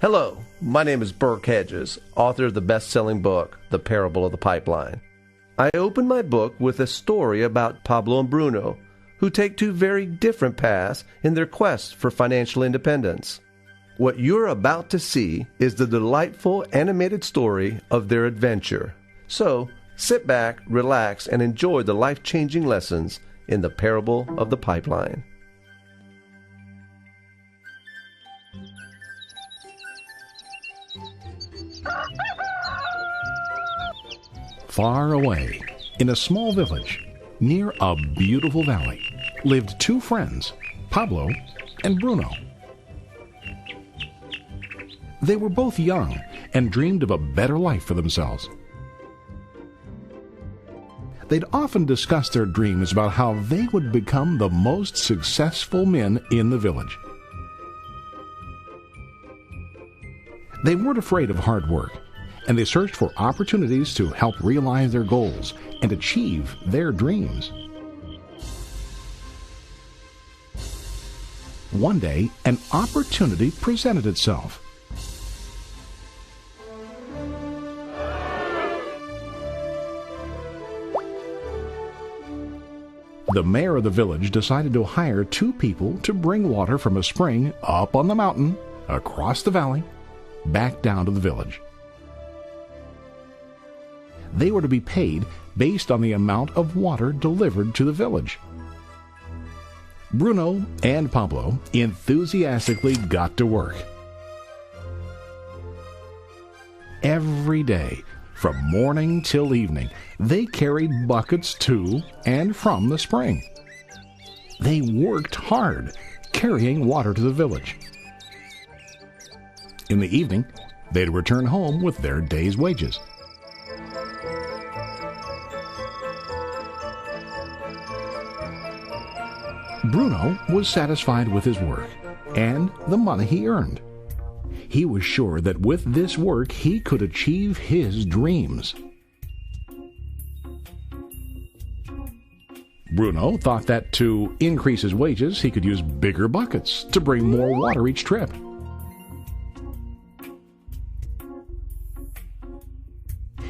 Hello, my name is Burke Hedges, author of the best-selling book, The Parable of the Pipeline. I open my book with a story about Pablo and Bruno, who take two very different paths in their quest for financial independence. What you're about to see is the delightful animated story of their adventure. So, sit back, relax, and enjoy the life-changing lessons in The Parable of the Pipeline. Far away, in a small village, near a beautiful valley, lived two friends, Pablo and Bruno. They were both young and dreamed of a better life for themselves. They'd often discuss their dreams about how they would become the most successful men in the village. They weren't afraid of hard work, and they searched for opportunities to help realize their goals and achieve their dreams. One day, an opportunity presented itself. The mayor of the village decided to hire two people to bring water from a spring up on the mountain, across the valley, back down to the village. They were to be paid based on the amount of water delivered to the village. Bruno and Pablo enthusiastically got to work. Every day, from morning till evening, they carried buckets to and from the spring. They worked hard, carrying water to the village. In the evening, they'd return home with their day's wages. Bruno was satisfied with his work and the money he earned. He was sure that with this work he could achieve his dreams. Bruno thought that to increase his wages he could use bigger buckets to bring more water each trip.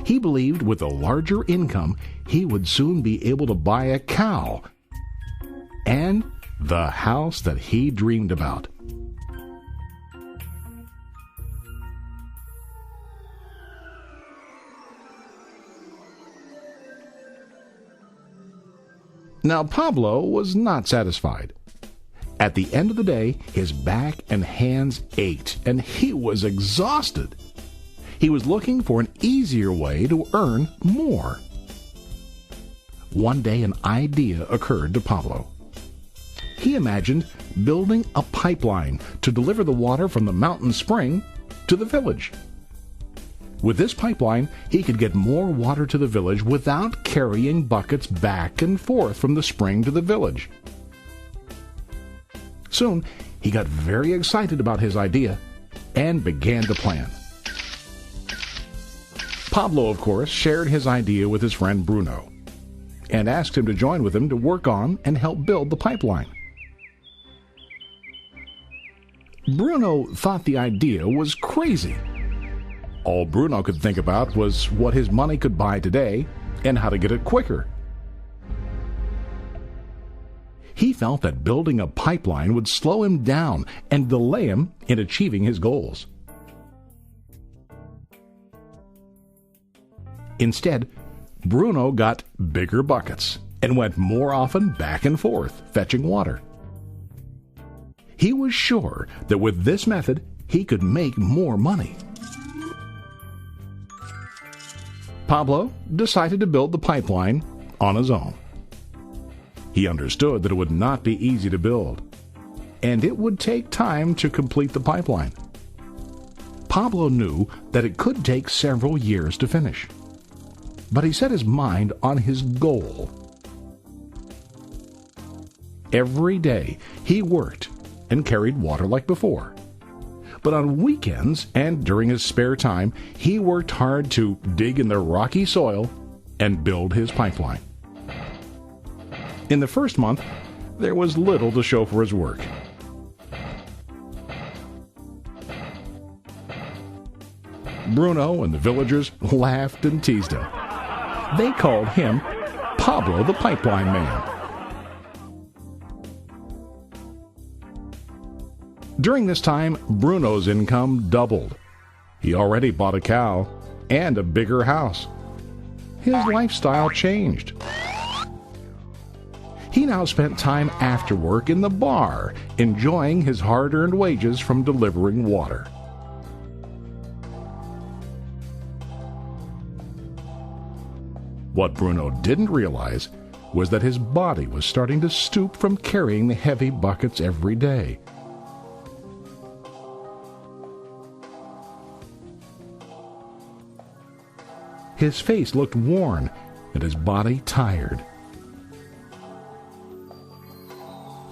He believed with a larger income he would soon be able to buy a cow and the house that he dreamed about. Now Pablo was not satisfied. At the end of the day, his back and hands ached, and he was exhausted. He was looking for an easier way to earn more. One day an idea occurred to Pablo. He imagined building a pipeline to deliver the water from the mountain spring to the village. With this pipeline, he could get more water to the village without carrying buckets back and forth from the spring to the village. Soon, he got very excited about his idea and began to plan. Pablo, of course, shared his idea with his friend Bruno and asked him to join with him to work on and help build the pipeline. Bruno thought the idea was crazy. All Bruno could think about was what his money could buy today and how to get it quicker. He felt that building a pipeline would slow him down and delay him in achieving his goals. Instead, Bruno got bigger buckets and went more often back and forth, fetching water. He was sure that with this method, he could make more money. Pablo decided to build the pipeline on his own. He understood that it would not be easy to build, and it would take time to complete the pipeline. Pablo knew that it could take several years to finish, but he set his mind on his goal. Every day he worked and carried water like before. But on weekends and during his spare time, he worked hard to dig in the rocky soil and build his pipeline. In the first month, there was little to show for his work. Bruno and the villagers laughed and teased him. They called him Pablo the Pipeline Man. During this time, Bruno's income doubled. He already bought a cow and a bigger house. His lifestyle changed. He now spent time after work in the bar, enjoying his hard-earned wages from delivering water. What Bruno didn't realize was that his body was starting to stoop from carrying the heavy buckets every day. His face looked worn and his body tired.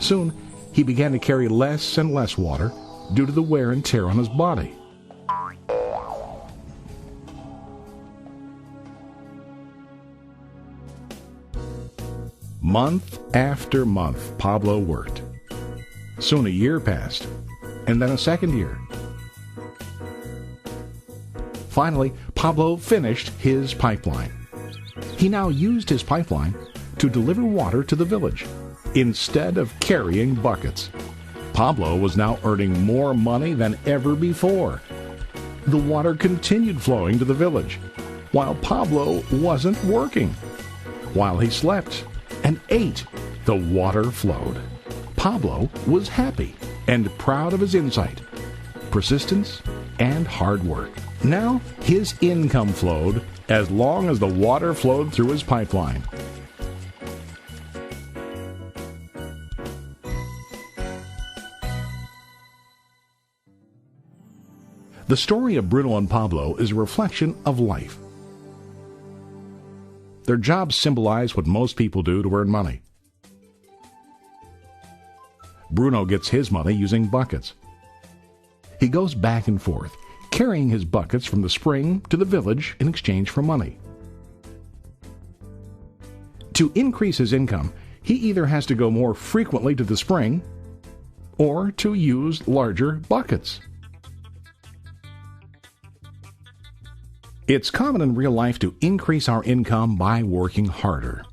Soon, he began to carry less and less water due to the wear and tear on his body. Month after month, Pablo worked. Soon a year passed, and then a second year. Finally, Pablo finished his pipeline. He now used his pipeline to deliver water to the village instead of carrying buckets. Pablo was now earning more money than ever before. The water continued flowing to the village, while Pablo wasn't working. While he slept and ate, the water flowed. Pablo was happy and proud of his insight, persistence, and hard work. Now his income flowed as long as the water flowed through his pipeline. The story of Bruno and Pablo is a reflection of life. Their jobs symbolize what most people do to earn money. Bruno gets his money using buckets. He goes back and forth, carrying his buckets from the spring to the village in exchange for money. To increase his income, he either has to go more frequently to the spring or to use larger buckets. It's common in real life to increase our income by working harder.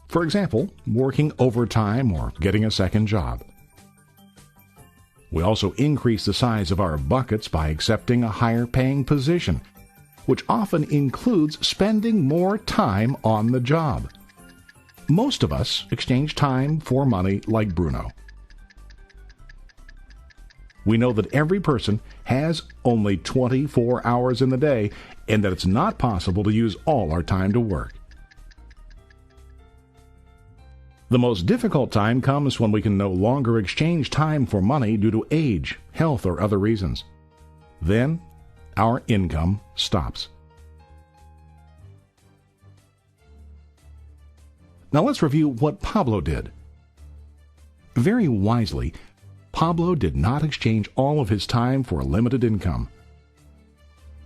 For example, working overtime or getting a second job. We also increase the size of our buckets by accepting a higher paying position, which often includes spending more time on the job. Most of us exchange time for money like Bruno. We know that every person has only 24 hours in the day and that it's not possible to use all our time to work. The most difficult time comes when we can no longer exchange time for money due to age, health, or other reasons. Then, our income stops. Now let's review what Pablo did. Very wisely, Pablo did not exchange all of his time for a limited income,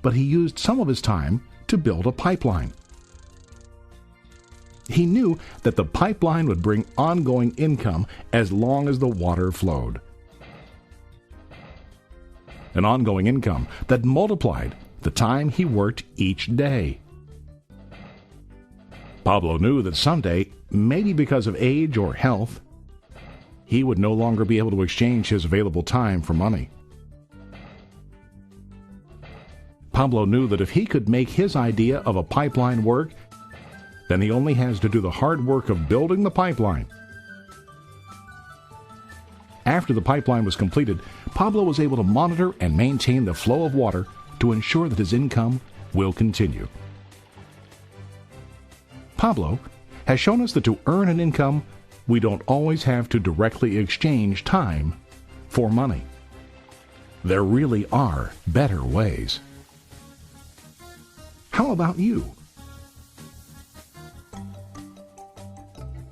but he used some of his time to build a pipeline. He knew that the pipeline would bring ongoing income as long as the water flowed. An ongoing income that multiplied the time he worked each day. Pablo knew that someday, maybe because of age or health, he would no longer be able to exchange his available time for money. Pablo knew that if he could make his idea of a pipeline work, then he only has to do the hard work of building the pipeline. After the pipeline was completed, Pablo was able to monitor and maintain the flow of water to ensure that his income will continue. Pablo has shown us that to earn an income, we don't always have to directly exchange time for money. There really are better ways. How about you?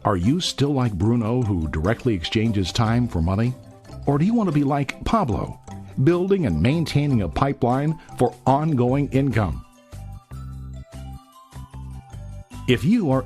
Are you still like Bruno, who directly exchanges time for money? Or do you want to be like Pablo, building and maintaining a pipeline for ongoing income? If you are